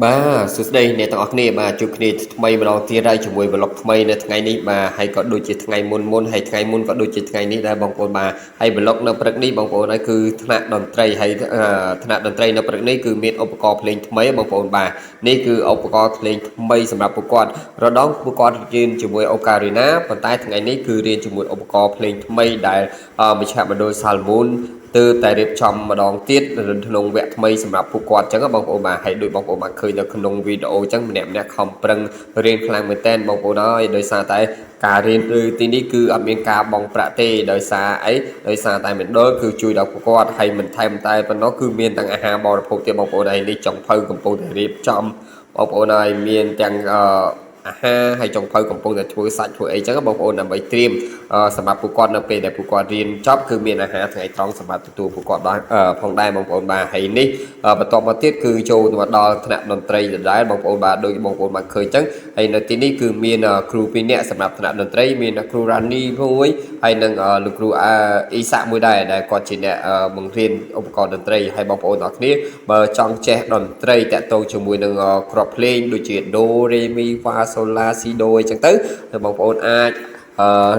បាទសួស្តីអ្នកទាំងអស់គ្នាបាទជួបគ្នាថ្មីម្ដងទៀតហើយជាមួយ vlog ថ្មីនៅថ្ងៃនេះបាទហើយក៏ដូចជាថ្ងៃមុនហើយថ្ងៃមុនក៏ដូចជាថ្ងៃនេះដែរបងប្អូនបាទហើយ vlog នៅព្រឹកនេះបងប្អូនហើយគឺថ្នាក់តន្ត្រីហើយថ្នាក់តន្ត្រីនៅព្រឹកនេះគឺមានឧបករណ៍ភ្លេងថ្មីបងប្អូនបាទនេះគឺឧបករណ៍ភ្លេងថ្មីសម្រាប់ពួកគាត់រដងពួកគាត់រៀនជាមួយអូការីណាប៉ុន្តែថ្ងៃនេះគឺរៀនជាមួយឧបករណ៍ភ្លេងថ្មីដែលមជ្ឈមណ្ឌល Salmon ទើបតែរៀបចំម្ដងទៀតក្នុងវគ្គថ្មីសម្រាប់ពួកគាត់អញ្ចឹងបងប្អូនបាទហើយដូចបងប្អូនបានឃើញនៅក្នុងវីដេអូអញ្ចឹងម្នាក់ខំប្រឹងរៀនខ្លាំងមែនតើបងប្អូនហើយដោយសារតែការរៀនទីនេះគឺអត់មានការបង់ប្រាក់ទេដោយសារអីដោយសារតែមណ្ឌលគឺជួយដល់ពួកគាត់ហើយមិនថែមតែប៉ុណ្ណោះគឺមានទាំងអាហារបរិភោគទៀតបងប្អូនហើយនេះចុងភៅកំពុងតែរៀបចំបងប្អូនហើយមានទាំងអាហារហើយចុងភៅកំពុងតែធ្វើសាច់ធ្វើអីចឹងបងប្អូនដើម្បីត្រៀមសម្រាប់ពួកគាត់នៅពេលដែលពួកគាត់រៀនចប់គឺមានអាហារថ្ងៃត្រង់សម្រាប់ទទួលពួកគាត់បានផងដែរបងប្អូនបាទហើយនេះបន្ទាប់មកទៀតគឺចូលមកដល់ថ្នាក់តន្ត្រីដដែលបងប្អូនបាទដូចបងប្អូនបានឃើញចឹងហើយនៅទីនេះគឺមានគ្រូ2នាក់សម្រាប់ថ្នាក់តន្ត្រីមានគ្រូរ៉ានីមួយហើយនិងលោកគ្រូអ៊ីសាមួយដែរដែលគាត់ជាអ្នកបង្រៀនឧបករណ៍តន្ត្រីហើយបងប្អូនទាំងគ្នាបើចង់ចេះតន្ត្រីតាក់ទងជាមួយនឹងគ្រាប់ភ្លេងដូចជាដូរេមីហ្វាសូឡាស៊ីដូអញ្ចឹងទៅបងប្អូនអាច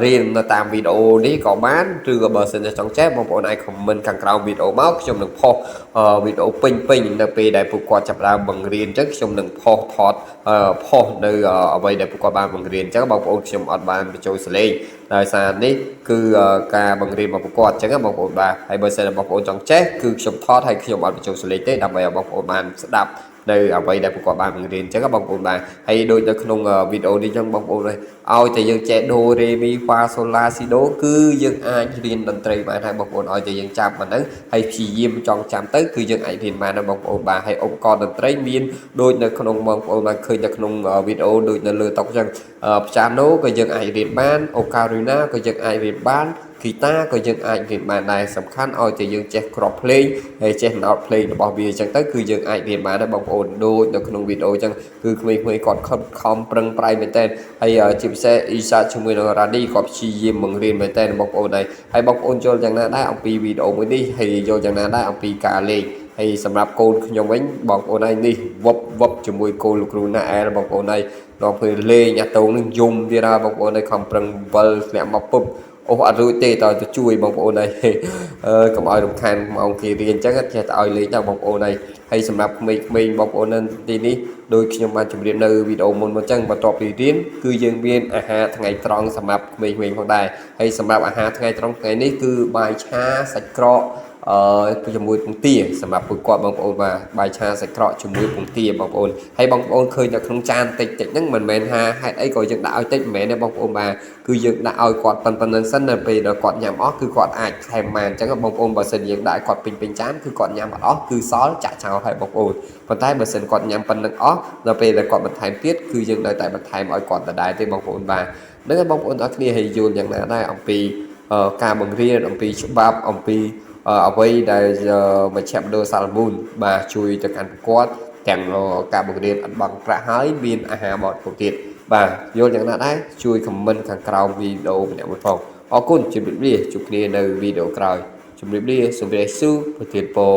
រៀននៅតាមវីដេអូនេះក៏បានឬក៏បើសិនជាចង់ចេះបងប្អូនអាច comment ខាងក្រោមវីដេអូមកខ្ញុំនឹងផុសវីដេអូពេញនៅពេលដែលពួកគាត់ចាប់ផ្ដើមបង្រៀនអញ្ចឹងខ្ញុំនឹងផុសថតផុសនៅអ្វីដែលពួកគាត់បានបង្រៀនអញ្ចឹងបងប្អូនខ្ញុំអត់បានបញ្ចូលសលេងដោយសារនេះគឺការបង្រៀនរបស់ពួកគាត់អញ្ចឹងបងប្អូនបាទហើយបើសិនជាបងប្អូនចង់ចេះគឺខ្ញុំថតហើយខ្ញុំអត់បញ្ចូលសលេងទេដើម្បីឲ្យបងប្អូនបានស្ដាប់នៅអ្វីដែលពួកគាត់បានបង្រៀនអញ្ចឹងបងប្អូនបាទហើយដូចនៅក្នុងវីដេអូនេះអញ្ចឹងបងប្អូនឲ្យតែយើងចេះដូរេមីហ្វាសូឡាស៊ីដូគឺយើងអាចរៀនតន្ត្រីបានហើយបងប្អូនឲ្យតែយើងចាំបានហ្នឹងហើយព្យាយាមចង់ចាំទៅគឺយើងអាចរៀនបានដែរបងប្អូនបាទហើយឧបករណ៍តន្ត្រីមានដូចនៅក្នុងបងប្អូនបានឃើញនៅក្នុងវីដេអូដូចនៅលើតុអញ្ចឹងpiano ក៏យើងអាចរៀនបានអូការីណាក៏យើងអាចរៀនបានហ្គីតាក៏យើងអាចរៀនបានដែរសំខាន់ឲ្យតែយើងចេះគ្រាប់ភ្លេងហើយចេះណោតភ្លេងរបស់វាអញ្ចឹងទៅគឺយើងអាចរៀនបានដែរបងប្អូនដូចនៅក្នុងវីដេអូអញ្ចឹងគឺក្មេងៗគាត់ខំប្រឹងប្រែងមែនតើហើយជាពិសេសអ៊ីសាជាមួយនឹងរ៉ាឌីគាត់ព្យាយាមបង្រៀនមែនតើបងប្អូនហើយបងប្អូនយល់យ៉ាងណាដែរអំពីវីដេអូមួយនេះហើយយល់យ៉ាងណាដែរអំពីការលេងហើយសម្រាប់កូនខ្ញុំវិញបងប្អូនឯងនេះវឹបជាមួយគោលលោកគ្រូណាអែលបងប្អូនឯងដល់ពេលលេងអាតូននឹងយំទៀតហើយបងប្អូនឯងខំប្រឹងវិលធ្លាក់មកពុបអូអត់រួចទេតើទៅជួយបងប្អូនឯងកុំឲ្យរំខានម៉ោងគេរៀនអញ្ចឹងចេះតែឲ្យលេងដល់បងប្អូនឯងហើយសម្រាប់ក្មេងៗបងប្អូននៅទីនេះដោយខ្ញុំបានជម្រាបនៅវីដេអូមុនមកអញ្ចឹងបន្ទាប់ពីរៀនគឺយើងមានអាហារថ្ងៃត្រង់សម្រាប់ក្មេងៗផងដែរហើយសម្រាប់អាហារថ្ងៃត្រង់ថ្ងៃនេះគឺបាយឆាសាច់ក្រកជាមួយពងទាសម្រាប់ពួកគាត់បងប្អូនបាទបាយឆាសាច់ក្រកជាមួយពងទាបងប្អូនហើយបងប្អូនឃើញនៅក្នុងចានតិចហ្នឹងមិនមែនថាហេតុអីក៏យើងដាក់ឲ្យតិចមិនមែនទេបងប្អូនបាទគឺយើងដាក់ឲ្យគាត់ប៉ុណ្្នឹងសិនដល់ពេលដល់គាត់ញ៉ាំអស់គឺគាត់អាចថែមបានអញ្ចឹងបងប្អូនបើសិនយើងដាក់គាត់ពេញចានគឺគាត់ញ៉ាំអត់អស់គឺសល់ចាក់ចោលហើយបងប្អូនប៉ុន្តែបើសិនគាត់ញ៉ាំប៉ុណ្្នឹងអស់ដល់ពេលដែលគាត់បន្ថែមទៀតគឺយើងនៅតែបន្ថែមឲ្យគាត់ដដែលទេបងប្អូនបាទហ្នឹងហើយបងប្អូនអរគ្នាហើយយល់យ៉ាងណាដែរអំពីការបង្រៀនអំពីច្បាប់អំពីអ្វីដែលមជ្ឈមណ្ឌល Salmon បាទជួយទៅកាន់ពួកគាត់ទាំងការបង្រៀនអត់បង់ប្រាក់ហើយមានអាហារបរិភោគទៀតបាទយល់យ៉ាងណាដែរជួយ comment ខាងក្រោមវីដេអូម្នាក់មួយផងអរគុណជម្រាបលាជួបគ្នានៅវីដេអូក្រោយជម្រាបលាសូមជម្រាបសួរប្រធានពរ